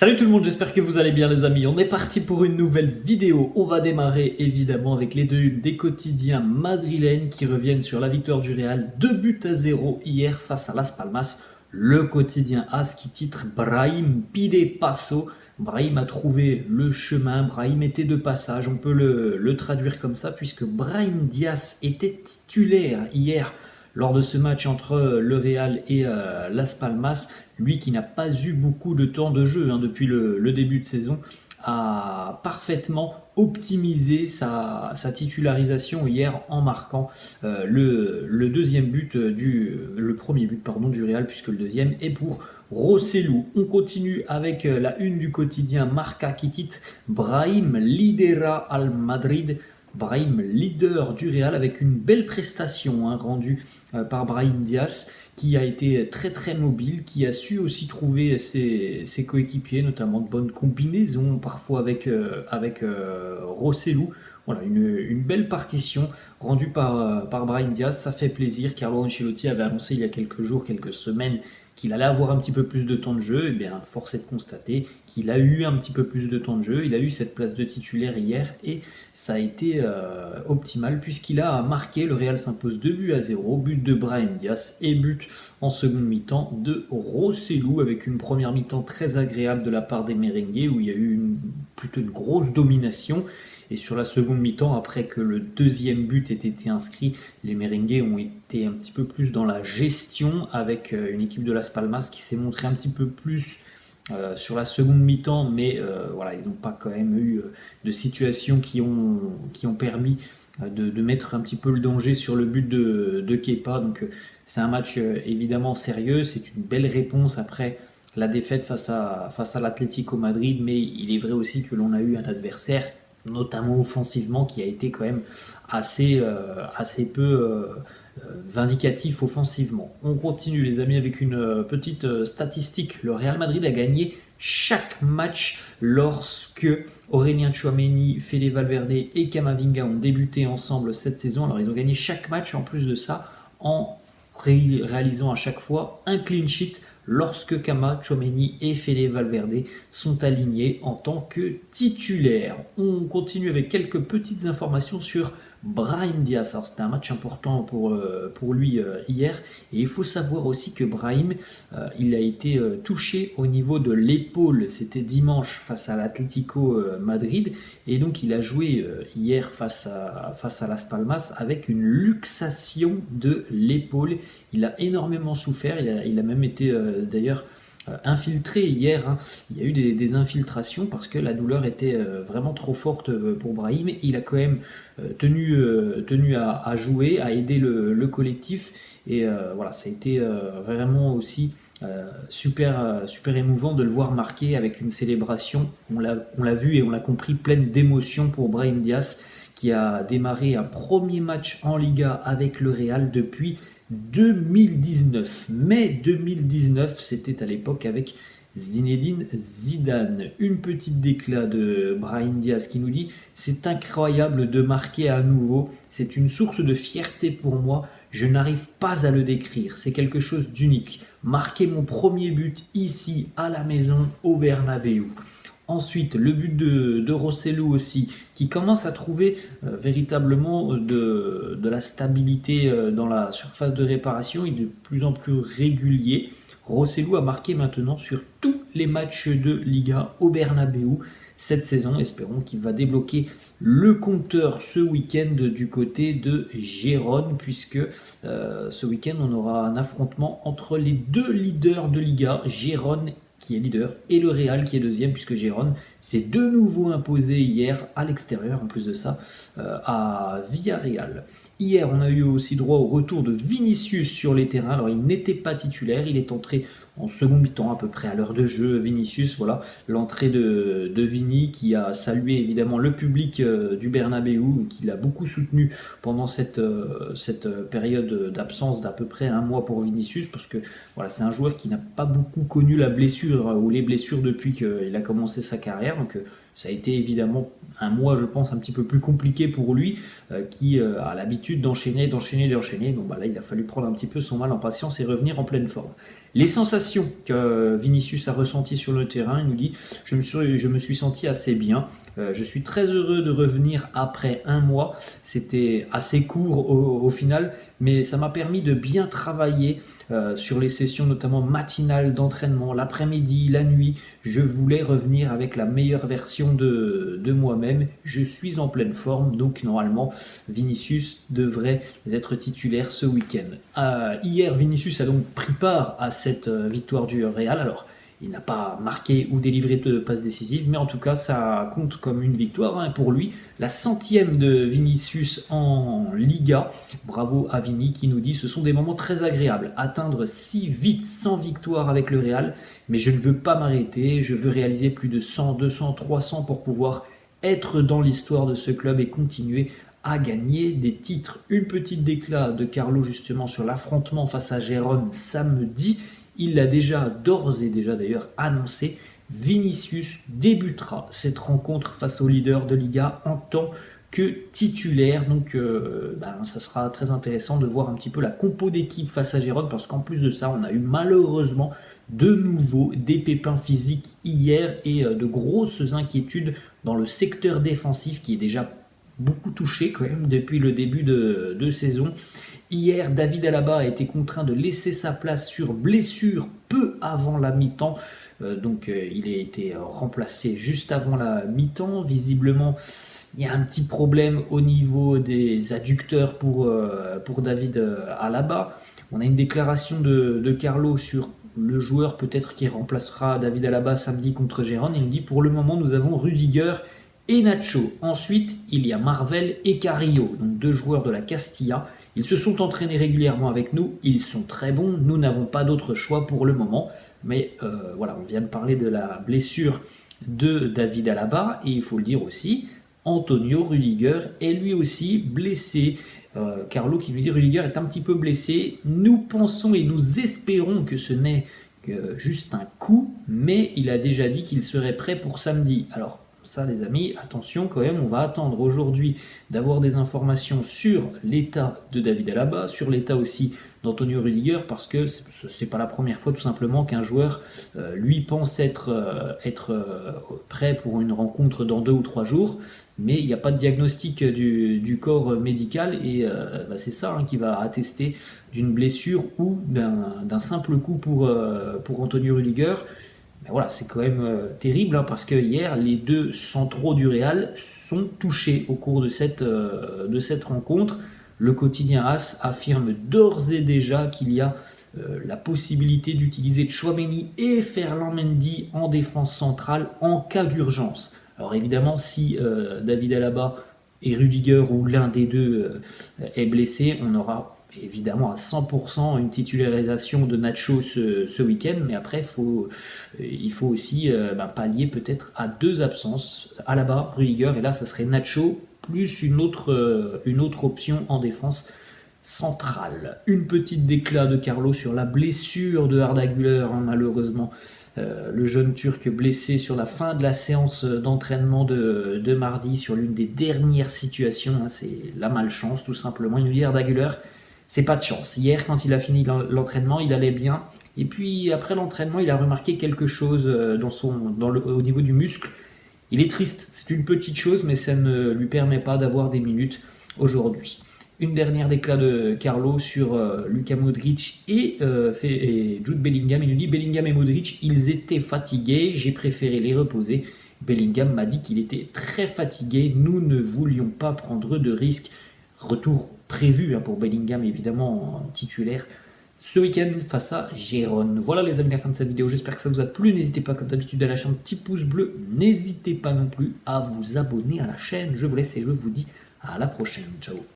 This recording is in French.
Salut tout le monde, j'espère que vous allez bien les amis. On est parti pour une nouvelle vidéo. On va démarrer évidemment avec les deux unes des quotidiens madrilènes qui reviennent sur la victoire du Real 2-0 hier face à Las Palmas. Le quotidien AS qui titre Brahim pide paso. Brahim a trouvé le chemin, Brahim était de passage, on peut le traduire comme ça puisque Brahim Diaz était titulaire hier lors de ce match entre le Real et Las Palmas. Lui qui n'a pas eu beaucoup de temps de jeu depuis le début de saison, a parfaitement optimisé sa titularisation hier en marquant le deuxième but le premier but du Real, puisque le deuxième est pour Rosselló. On continue avec la une du quotidien Marca qui titre Brahim lidera al Madrid. Brahim leader du Real avec une belle prestation rendue par Brahim Diaz, qui a été très très mobile, qui a su aussi trouver ses coéquipiers, notamment de bonnes combinaisons, parfois avec Rosselló. Voilà, une belle partition rendue par Brahim Diaz, ça fait plaisir. Carlo Ancelotti avait annoncé il y a quelques jours, quelques semaines, qu'il allait avoir un petit peu plus de temps de jeu. Et bien, force est de constater qu'il a eu un petit peu plus de temps de jeu. Il a eu cette place de titulaire hier et ça a été optimal puisqu'il a marqué. Le Real s'impose 2-0, but de Brahim Diaz et but en seconde mi-temps de Rosselló, avec une première mi-temps très agréable de la part des merengues où il y a eu plutôt une grosse domination. Et sur la seconde mi-temps, après que le deuxième but ait été inscrit, les merengues ont été un petit peu plus dans la gestion, avec une équipe de Las Palmas qui s'est montrée un petit peu plus sur la seconde mi-temps, mais voilà, ils n'ont pas quand même eu de situations qui ont permis de mettre un petit peu le danger sur le but de Kepa. Donc c'est un match évidemment sérieux, c'est une belle réponse après la défaite face à l'Atlético Madrid, mais il est vrai aussi que l'on a eu un adversaire, notamment offensivement, qui a été quand même assez peu vindicatif offensivement. On continue les amis avec une petite statistique. Le Real Madrid a gagné chaque match lorsque Aurélien Tchouaméni, Fede Valverde et Camavinga ont débuté ensemble cette saison. Alors ils ont gagné chaque match, en plus de ça, en réalisant à chaque fois un clean sheet lorsque Kama, Tchouaméni et Fede Valverde sont alignés en tant que titulaires. On continue avec quelques petites informations sur Brahim Diaz. Alors c'était un match important pour lui hier, et il faut savoir aussi que Brahim il a été touché au niveau de l'épaule. C'était dimanche face à l'Atlético Madrid, et donc il a joué hier face à Las Palmas avec une luxation de l'épaule. Il a énormément souffert, il a même été d'ailleurs infiltré hier. Il y a eu des infiltrations parce que la douleur était vraiment trop forte pour Brahim. Il a quand même tenu à jouer, à aider le collectif, et voilà, ça a été vraiment aussi super émouvant de le voir marquer avec une célébration. On l'a vu et on l'a compris, pleine d'émotion pour Brahim Diaz, qui a démarré un premier match en Liga avec le Real depuis 2019. Mai 2019, c'était à l'époque avec Zinedine Zidane. Une petite déclat de Brahim Diaz qui nous dit « C'est incroyable de marquer à nouveau, c'est une source de fierté pour moi, je n'arrive pas à le décrire, c'est quelque chose d'unique. Marquer mon premier but ici à la maison au Bernabéu ». Ensuite, le but de Rosselló aussi, qui commence à trouver véritablement de la stabilité dans la surface de réparation. Il est de plus en plus régulier. Rosselló a marqué maintenant sur tous les matchs de Liga au Bernabéu cette saison. Espérons qu'il va débloquer le compteur ce week-end du côté de Gérone, puisque ce week-end on aura un affrontement entre les deux leaders de Liga, Gérone qui est leader, et le Real qui est deuxième, puisque Gérone s'est de nouveau imposé hier à l'extérieur, en plus de ça, à Villarreal. Hier, on a eu aussi droit au retour de Vinicius sur les terrains. Alors, il n'était pas titulaire, il est entré en second mi-temps, à peu près à l'heure de jeu. Vinicius, voilà, l'entrée de Vini, qui a salué évidemment le public du Bernabéu, qui l'a beaucoup soutenu pendant cette période d'absence d'à peu près un mois pour Vinicius, parce que voilà, c'est un joueur qui n'a pas beaucoup connu la blessure ou les blessures depuis qu'il a commencé sa carrière. Donc ça a été évidemment un mois, je pense, un petit peu plus compliqué pour lui, qui a l'habitude d'enchaîner. Donc là, il a fallu prendre un petit peu son mal en patience et revenir en pleine forme. Les sensations que Vinicius a ressenties sur le terrain, il nous dit je me suis senti assez bien. Je suis très heureux de revenir après un mois. C'était assez court au final, mais ça m'a permis de bien travailler sur les sessions notamment matinales d'entraînement, l'après-midi, la nuit. Je voulais revenir avec la meilleure version de moi-même. Je suis en pleine forme, donc normalement Vinicius devrait être titulaire ce week-end. Hier, Vinicius a donc pris part à cette victoire du Real. Alors, il n'a pas marqué ou délivré de passes décisives, mais en tout cas, ça compte comme une victoire hein, pour lui. La 100e de Vinicius en Liga. Bravo à Vini qui nous dit ce sont des moments très agréables. Atteindre si vite 100 victoires avec le Real, mais je ne veux pas m'arrêter. Je veux réaliser plus de 100, 200, 300 pour pouvoir être dans l'histoire de ce club et continuer à gagner des titres. Une petite déclat de Carlo justement sur l'affrontement face à Gérone samedi. Il l'a déjà d'ores et déjà d'ailleurs annoncé. Vinicius débutera cette rencontre face au leader de Liga en tant que titulaire. Donc ça sera très intéressant de voir un petit peu la compo d'équipe face à Gérone parce qu'en plus de ça, on a eu malheureusement de nouveau des pépins physiques hier et de grosses inquiétudes dans le secteur défensif qui est déjà beaucoup touché quand même depuis le début de saison. Hier, David Alaba a été contraint de laisser sa place sur blessure peu avant la mi-temps. Il a été remplacé juste avant la mi-temps. Visiblement, il y a un petit problème au niveau des adducteurs pour David Alaba. On a une déclaration de Carlo sur le joueur peut-être qui remplacera David Alaba samedi contre Gérone. Il nous dit pour le moment nous avons Rudiger et Nacho. Ensuite, il y a Marvel et Carrillo, donc 2 joueurs de la Castilla. Ils se sont entraînés régulièrement avec nous, ils sont très bons, nous n'avons pas d'autre choix pour le moment. Mais on vient de parler de la blessure de David Alaba, et il faut le dire aussi, Antonio Rudiger est lui aussi blessé. Carlo qui lui dit Rudiger est un petit peu blessé, nous pensons et nous espérons que ce n'est que juste un coup, mais il a déjà dit qu'il serait prêt pour samedi. Alors, ça les amis, attention quand même, on va attendre aujourd'hui d'avoir des informations sur l'état de David Alaba, sur l'état aussi d'Antonio Rudiger, parce que c'est pas la première fois tout simplement qu'un joueur lui pense être prêt pour une rencontre dans 2 ou 3 jours, mais il n'y a pas de diagnostic du corps médical et c'est ça qui va attester d'une blessure ou d'un simple coup pour Antonio Rudiger. Mais voilà, c'est quand même terrible parce que hier, les 2 centraux du Real sont touchés au cours de cette rencontre. Le quotidien AS affirme d'ores et déjà qu'il y a la possibilité d'utiliser Tchouaméni et Ferland Mendy en défense centrale en cas d'urgence. Alors évidemment, si David Alaba et Rudiger ou l'un des deux est blessé, on aura évidemment à 100% une titularisation de Nacho ce week-end, mais après il faut aussi pallier peut-être à 2 absences, Alaba, Rudiger, et là ça serait Nacho plus une autre option en défense centrale. Une petite déclat de Carlo sur la blessure de Arda Güler, malheureusement. Le jeune Turc blessé sur la fin de la séance d'entraînement de mardi sur l'une des dernières situations, c'est la malchance tout simplement. Il nous dit Arda Güler, c'est pas de chance. Hier, quand il a fini l'entraînement, il allait bien. Et puis, après l'entraînement, il a remarqué quelque chose au niveau du muscle. Il est triste. C'est une petite chose, mais ça ne lui permet pas d'avoir des minutes aujourd'hui. Une dernière déclat de Carlo sur Luka Modric et Jude Bellingham. Il nous dit Bellingham et Modric, ils étaient fatigués. J'ai préféré les reposer. Bellingham m'a dit qu'il était très fatigué. Nous ne voulions pas prendre de risques. Retour prévu pour Bellingham évidemment en titulaire ce week-end face à Gérone. Voilà les amis, la fin de cette vidéo, j'espère que ça vous a plu. N'hésitez pas comme d'habitude à lâcher un petit pouce bleu, n'hésitez pas non plus à vous abonner à la chaîne. Je vous laisse et je vous dis à la prochaine, ciao.